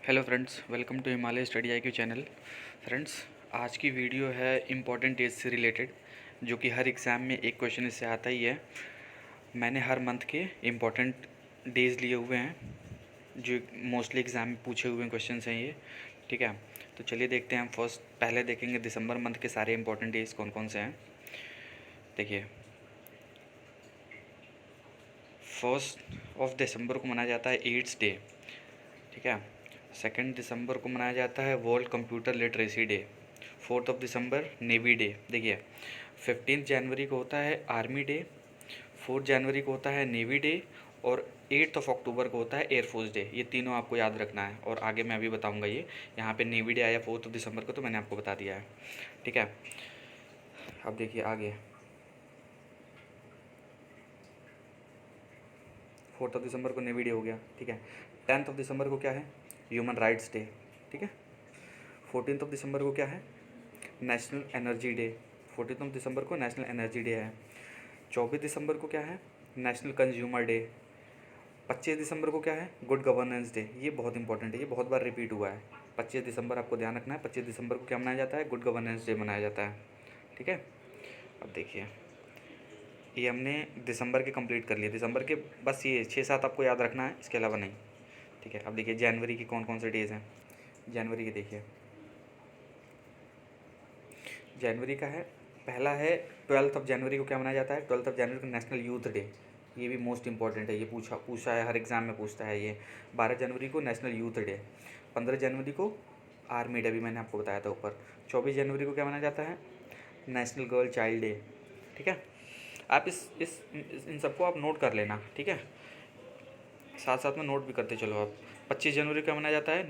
Hello friends, welcome to Himalaya study IQ channel. Friends, आज की video है इम्पॉर्टेंट डेज से रिलेटेड, जो कि हर एग्ज़ाम में एक क्वेश्चन इससे आता ही है। मैंने हर मंथ के इम्पॉर्टेंट डेज़ लिए हुए हैं, जो मोस्टली एग्ज़ाम में पूछे हुए क्वेश्चन हैं ये। ठीक है, तो चलिए देखते हैं। हम फर्स्ट पहले देखेंगे दिसंबर मंथ के सारे इम्पॉर्टेंट डेज़ कौन कौन से हैं। देखिए, 1 दिसंबर को मनाया जाता है एड्स डे। ठीक है। 2 दिसंबर को मनाया जाता है वर्ल्ड कंप्यूटर लिटरेसी डे। 4 दिसंबर नेवी डे। देखिए, 15 जनवरी को होता है आर्मी डे, 4 जनवरी को होता है नेवी डे, और 8 अक्टूबर को होता है एयरफोर्स डे। ये तीनों आपको याद रखना है, और आगे मैं अभी बताऊंगा। ये यहाँ पे नेवी डे आया 4 दिसंबर को, तो मैंने आपको बता दिया है। ठीक है, अब देखिए आगे। 4 दिसंबर को नेवी डे हो गया। ठीक है। 10 दिसंबर को क्या है? Human rights day. ठीक है। 14 दिसंबर को क्या है? National energy day. 14 दिसंबर को नेशनल एनर्जी डे है। 24 दिसंबर को क्या है? National consumer day. 25 दिसंबर को क्या है? Good governance day. ये बहुत इंपॉर्टेंट है, ये बहुत बार रिपीट हुआ है। 25 दिसंबर आपको ध्यान रखना है। 25 दिसंबर को क्या मनाया जाता है? गुड गवर्नेंस डे मनाया जाता है। ठीक है। अब देखिए, ये हमने दिसंबर के कंप्लीट कर लिए। दिसंबर के बस ये 6-7 आपको याद रखना है, इसके अलावा नहीं। ठीक है। अब देखिए जनवरी की कौन कौन से डेज़ हैं। जनवरी के देखिए, जनवरी का है, पहला है 12 जनवरी को क्या मनाया जाता है? 12 जनवरी को नेशनल यूथ डे। ये भी मोस्ट इंपॉर्टेंट है, ये पूछा है, हर एग्ज़ाम में पूछता है ये। 12 जनवरी को नेशनल यूथ डे। 15 जनवरी को आर्मी डे, भी मैंने आपको बताया था ऊपर। 24 जनवरी को क्या मनाया जाता है? National girl child day. ठीक है। आप इन सबको आप नोट कर लेना। ठीक है, साथ साथ में नोट भी करते चलो आप। 25 जनवरी को क्या मनाया जाता है?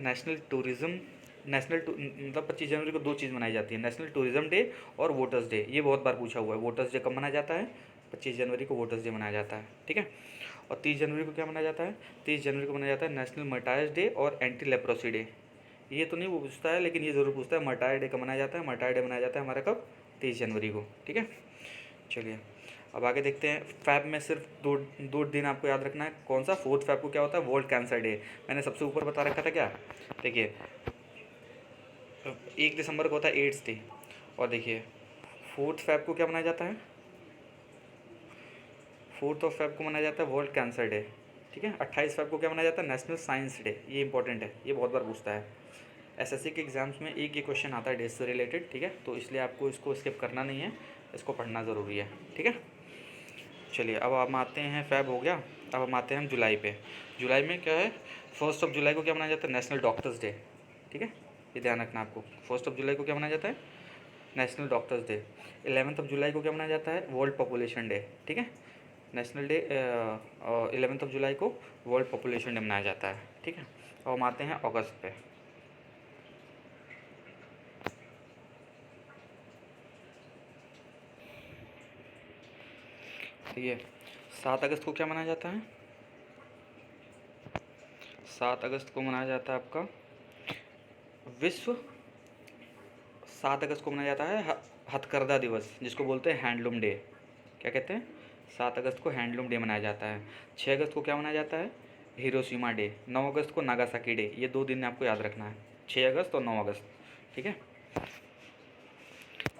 मतलब 25 जनवरी को दो चीज़ मनाई जाती है, नेशनल टूरिज्म डे और वोटर्स डे। ये बहुत बार पूछा हुआ है। वोटर्स डे कब मनाया जाता है? 25 जनवरी को वोटर्स डे मनाया जाता है। ठीक है। और 30 जनवरी को क्या मनाया जाता है? 30 जनवरी को मनाया जाता है नेशनल मर्टायर्स डे और एंटी लेप्रोसी डे। ये तो नहीं वो पूछता है, लेकिन ये ज़रूर पूछता है मर्टायर डे कब मनाया जाता है? मर्टायर डे मनाया जाता है हमारा कब? 23 जनवरी को। ठीक है। चलिए अब आगे देखते हैं। फैब में सिर्फ दो दो दिन आपको याद रखना है। कौन सा? 4 फैब को क्या होता है? World cancer day. मैंने सबसे ऊपर बता रखा था क्या? देखिए, 1 दिसंबर को होता है एड्स डे। और देखिए 4 फैब को क्या मनाया जाता है? 4 फैब को मनाया जाता है वर्ल्ड कैंसर डे। ठीक है। 28 फैब को क्या मनाया जाता है? National science day. ये इंपॉर्टेंट है, ये बहुत बार पूछता है। एसएससी के एग्ज़ाम्स में एक ये क्वेश्चन आता है डेज से रिलेटेड। ठीक है, तो इसलिए आपको इसको स्किप करना नहीं है, इसको पढ़ना ज़रूरी है। ठीक है। चलिए अब हम आते हैं, फैब हो गया। अब हम आते हैं जुलाई पे। जुलाई में क्या है? 1 जुलाई को क्या मनाया जाता है? National doctors day. ठीक है, ये ध्यान रखना आपको। 1 जुलाई को क्या मनाया जाता है? National doctors day. 11 जुलाई को क्या मनाया जाता है? World population day. ठीक है, नेशनल डे 11 जुलाई को वर्ल्ड पॉपुलेशन डे मनाया जाता है। ठीक है। अब हम आते हैं अगस्त पे। ठीक है, 7 अगस्त को क्या मनाया जाता है? 7 अगस्त को मनाया जाता है आपका विश्व 7 अगस्त को मनाया जाता है हथकरघा दिवस, जिसको बोलते हैं हैंडलूम डे। क्या कहते हैं? 7 अगस्त को हैंडलूम डे मनाया जाता है। 6 अगस्त को क्या मनाया जाता है? Hiroshima day. 9 अगस्त को नागासाकी डे। ये 2 दिन आपको याद रखना है, 6 अगस्त और 9 अगस्त। ठीक है।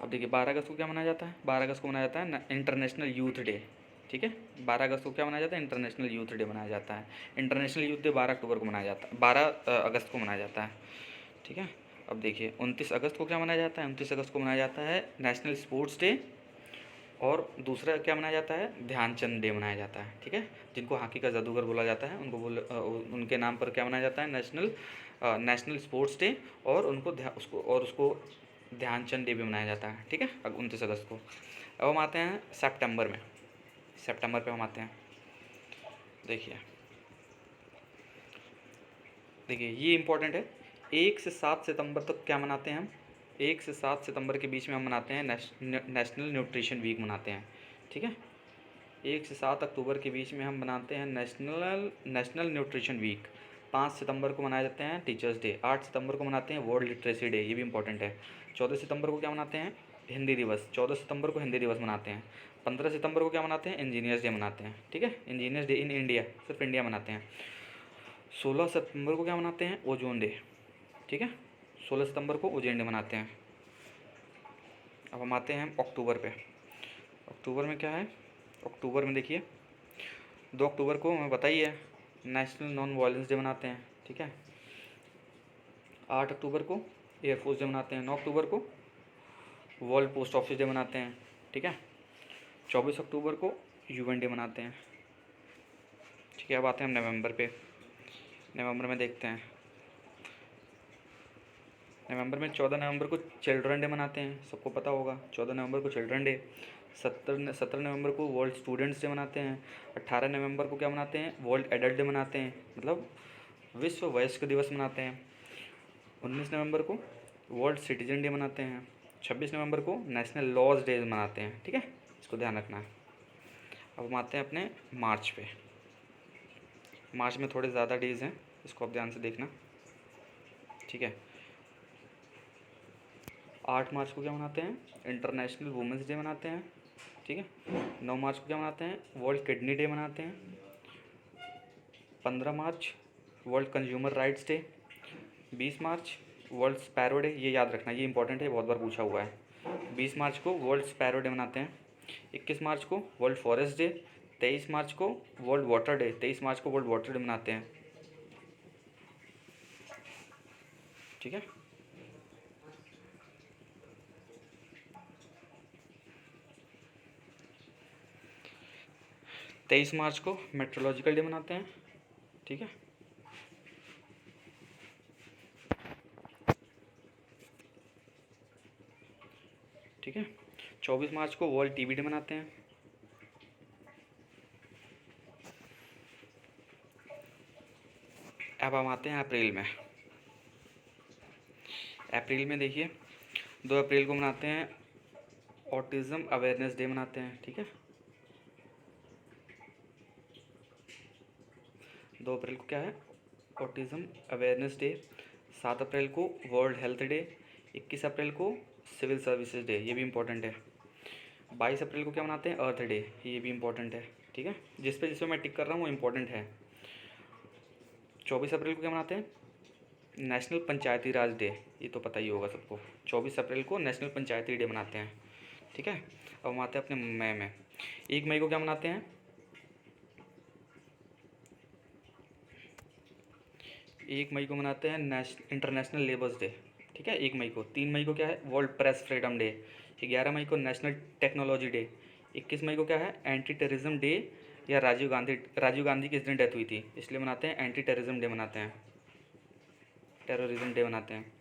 अब देखिए 12 अगस्त को क्या मनाया जाता है? 12 अगस्त को मनाया जाता है इंटरनेशनल यूथ डे। ठीक है, 12 अगस्त को क्या मनाया जाता है? इंटरनेशनल यूथ डे मनाया जाता है। इंटरनेशनल यूथ डे 12 अक्टूबर को मनाया जाता है, 12 अगस्त को मनाया जाता है। ठीक है। अब देखिए 29 अगस्त को क्या मनाया जाता है? 29 अगस्त को मनाया जाता है नेशनल स्पोर्ट्स डे। और दूसरा क्या मनाया जाता है? ध्यानचंद डे मनाया जाता है। ठीक है, जिनको हॉकी का जादूगर बोला जाता है, उनके नाम पर क्या मनाया जाता है? National sports day. और उसको ध्यानचंद डे भी मनाया जाता है। ठीक है, अब 29 अगस्त को। अब हम आते हैं सितंबर में। सितंबर पे हम आते हैं। देखिए देखिए ये इंपॉर्टेंट है। 1 से 7 सितंबर तक क्या मनाते हैं हम? 1 से 7 सितंबर के बीच में हम मनाते हैं नेशनल न्यूट्रिशन वीक मनाते हैं। ठीक है, 1 से 7 अक्टूबर के बीच में हम मनाते हैं नेशनल न्यूट्रिशन वीक। 5 सितंबर को मनाए जाते हैं टीचर्स डे। 8 सितंबर को मनाते हैं वर्ल्ड लिटरेसी डे, ये भी इंपॉर्टेंट है। 14 सितंबर को क्या मनाते हैं? हिंदी दिवस। 14 सितंबर को हिंदी दिवस मनाते हैं। 15 सितंबर को क्या मनाते हैं? इंजीनियर्स डे मनाते हैं। ठीक है, इंजीनियर्स डे इन इंडिया, सिर्फ इंडिया मनाते हैं। 16 सितंबर को क्या मनाते हैं? Ozone day. ठीक है, 16 सितंबर को ओजोन डे मनाते हैं। अब हम आते हैं अक्टूबर पे। अक्टूबर में क्या है? अक्टूबर में देखिए 2 अक्टूबर को हमें बताइए नेशनल नॉन वायलेंस डे मनाते हैं। ठीक है, 8 अक्टूबर को एयरफोर्स डे मनाते हैं। 9 अक्टूबर को वर्ल्ड पोस्ट ऑफिस डे मनाते हैं। ठीक है, 24 अक्टूबर को यूएन डे मनाते हैं। ठीक है, अब आते हैं हम नवंबर पे। नवंबर में देखते हैं, नवंबर में 14 नवंबर को चिल्ड्रन डे मनाते हैं, सबको पता होगा 14 नवंबर को चिल्ड्रन डे। 17 नवंबर को वर्ल्ड स्टूडेंट्स डे मनाते हैं। 18 नवंबर को क्या मनाते हैं? वर्ल्ड एडल्ट डे मनाते हैं, मतलब विश्व वयस्क दिवस मनाते हैं। 19 नवंबर को वर्ल्ड सिटीजन डे मनाते हैं। 26 नवंबर को नेशनल लॉज डे मनाते हैं। ठीक है, इसको ध्यान रखना है। अब हम आते हैं अपने मार्च पे। मार्च में थोड़े ज़्यादा डेज़ हैं, इसको आप ध्यान से देखना। ठीक है, 8 मार्च को क्या मनाते हैं? इंटरनेशनल वुमेंस डे मनाते हैं। ठीक है, 9 मार्च को क्या मनाते हैं? वर्ल्ड किडनी डे मनाते हैं। 15 मार्च वर्ल्ड कंज्यूमर राइट्स डे। 20 मार्च वर्ल्ड स्पैरो डे, ये याद रखना, ये इंपॉर्टेंट है, बहुत बार पूछा हुआ है। 20 मार्च को वर्ल्ड स्पैरो डे मनाते हैं। 21 मार्च को वर्ल्ड फॉरेस्ट डे। 23 मार्च को वर्ल्ड वाटर डे, 23 मार्च को वर्ल्ड वाटर डे मनाते हैं। ठीक है, 23 मार्च को मेट्रोलॉजिकल डे मनाते हैं। ठीक है, ठीक है, 24 मार्च को वर्ल्ड टीबी डे मनाते हैं। अब हम आते हैं अप्रैल में। अप्रैल में देखिए 2 अप्रैल को मनाते हैं ऑटिज़म अवेयरनेस डे मनाते हैं। ठीक है, 2 अप्रैल को क्या है? Autism awareness day. 7 अप्रैल को वर्ल्ड हेल्थ डे। 21 अप्रैल को सिविल सर्विसेज डे, ये भी इम्पोर्टेंट है। 22 अप्रैल को क्या मनाते हैं? अर्थ डे, ये भी इम्पोर्टेंट है। ठीक है, जिस पे मैं टिक कर रहा हूँ वो इम्पोर्टेंट है। 24 अप्रैल को क्या मनाते हैं? नेशनल पंचायती राज डे, ये तो पता ही होगा सबको। 24 अप्रैल को नेशनल पंचायती डे मनाते हैं। ठीक है, अब हम आते हैं अपने मई में। 1 मई को क्या मनाते हैं? 1 मई को मनाते हैं इंटरनेशनल लेबर्स डे। ठीक है, 1 मई को। 3 मई को क्या है? World press freedom day. 11 मई को नेशनल टेक्नोलॉजी डे। 21 मई को क्या है? एंटी टेररिज्म डे, या राजीव गांधी की इस दिन डेथ हुई थी इसलिए मनाते हैं, एंटी टेररिज्म डे मनाते हैं, टेररिज्म डे मनाते हैं।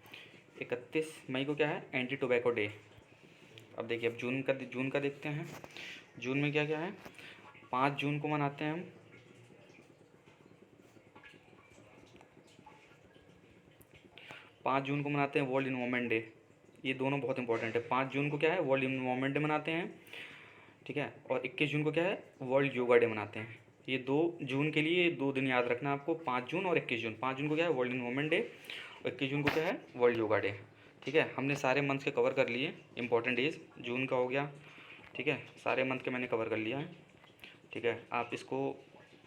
31 मई को क्या है? Anti tobacco day. अब देखिए, अब जून का देखते हैं। जून में क्या क्या है? 5 जून को मनाते हैं हम 5 जून को मनाते हैं वर्ल्ड इन्वायरमेंट डे। ये दोनों बहुत इंपॉर्टेंट है। 5 जून को क्या है? वर्ल्ड इन्वायरमेंट डे मनाते हैं। ठीक है, और 21 जून को क्या है? वर्ल्ड योगा डे मनाते हैं। ये 2 जून के लिए 2 दिन याद रखना आपको, 5 जून और 21 जून। 5 जून को क्या है? वर्ल्ड इन्वायरमेंट डे, और 21 जून को क्या है? World yoga day. ठीक है, हमने सारे मंथ के कवर कर लिए, इंपॉर्टेंट डेज। जून का हो गया। ठीक है, सारे मंथ के मैंने कवर कर लिया है। ठीक है, आप इसको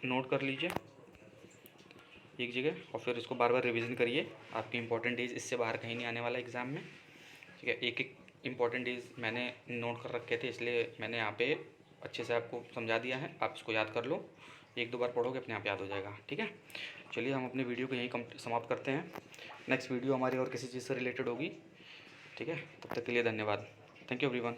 नोट कर लीजिए एक जगह, और फिर इसको बार बार रिवीजन करिए। आपके इंपॉर्टेंट डेज इससे बाहर कहीं नहीं आने वाला एग्ज़ाम में। ठीक है, एक एक इंपॉर्टेंट डेज मैंने नोट कर रखे थे, इसलिए मैंने यहाँ पे अच्छे से आपको समझा दिया है। आप इसको याद कर लो, 1-2 बार पढ़ोगे अपने आप याद हो जाएगा। ठीक है, चलिए हम अपनी वीडियो को यहीं समाप्त करते हैं। नेक्स्ट वीडियो हमारी और किसी चीज़ से रिलेटेड होगी। ठीक है, तब तक के लिए धन्यवाद। Thank you everyone.